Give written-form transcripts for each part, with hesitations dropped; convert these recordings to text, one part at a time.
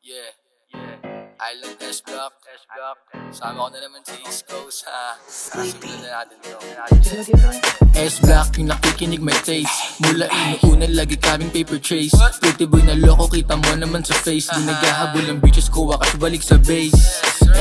Yeah, Island S-Block. Sama ko na naman si East Coast, ha. Simulan na natin to. S-Block, yung nakikinig may taste. Mula inuunan, lagi kaming paper chase. Pretty boy na loko, kita mo naman sa face. Di naghahabol ang bitches ko, wakas balik sa base.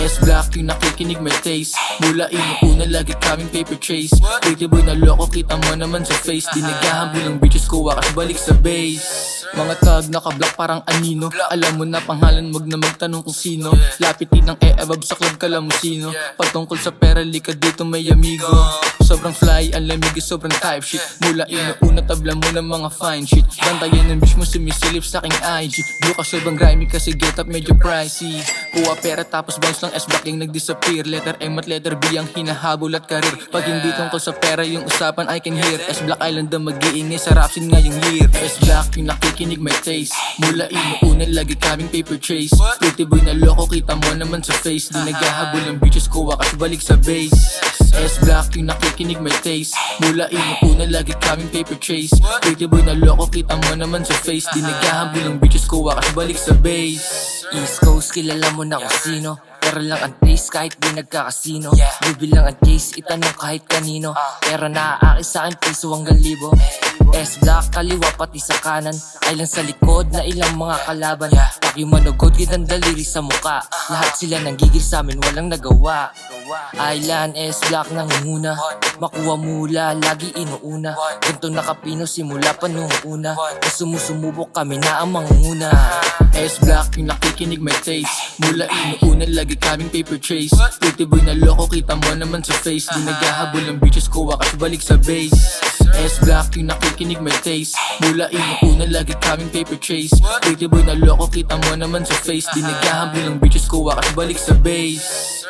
S-Block, yung nakikinig may taste. Mula inuunan, lagi kaming paper chase. Pretty boy na loko, kita mo naman sa face. Di naghahabol ang bitches ko, wakas balik sa base. Mga tag naka-block parang anino. Alam mo na pangalan, wag na magtanong kung sino. Lapitin ng e-abab sa club, kala mo sino. Patungkol sa pera, lika dito may amigo. Sobrang fly, ang lamig sobrang type shit. Mula inuuna, tabla mo ng mga fine shit. Bantayan ng bitch mo sumisilip sa aking IG. Blue ka sobrang grimy kasi get up medyo pricey. Kuha pera tapos bounce lang S-Block yung nag-disappear. Letter M at letter B ang hinahabol at karir. Pag hindi tungkol sa pera yung usapan I can hear. S-Block Island ang mag-iingay sa rap scene ngayong year. S-Block yung nakikinig may taste. Mula inuuna lagi kaming paper chase. Pretty boy na loko kita mo naman sa face. Di naghahabol ang bitches ko wakas balik sa base. S-Block yung nakikinig may taste. Mula inuuna lagi kaming paper chase. Pretty boy na loko kita mo naman sa face. Di naghahabol ang bitches ko wakas balik sa base. East Coast, kilala mo na kung sino. Pera lang ang taste kahit di nagkakasino. Ruby lang ang taste, itanong kahit kanino. Pera naaakit sa akin, piso hanggang libo. S-Block, kaliwa pati sa kanan. Island sa likod na ilang mga kalaban. Paki manugod, gitang daliri sa muka. Lahat sila nanggigil sa amin, walang nagawa. Island, S-Block nangunguna. Makuha mula, lagi inuuna. Ganto nakapino simula pa nung una. Sumusumubok kami na ang mangunguna. S-Block yung nakikinig may taste. Mula inuuna lagi kaming paper chase. Pretty boy na loko kita mo naman sa face. Di naghahabol ang bitches ko wakas balik sa base. S-Block yung nakikinig may taste. Mula inuuna lagi kaming paper chase. Pretty boy na loko kita mo naman sa face. Di naghahabol ang bitches ko wakas balik sa base.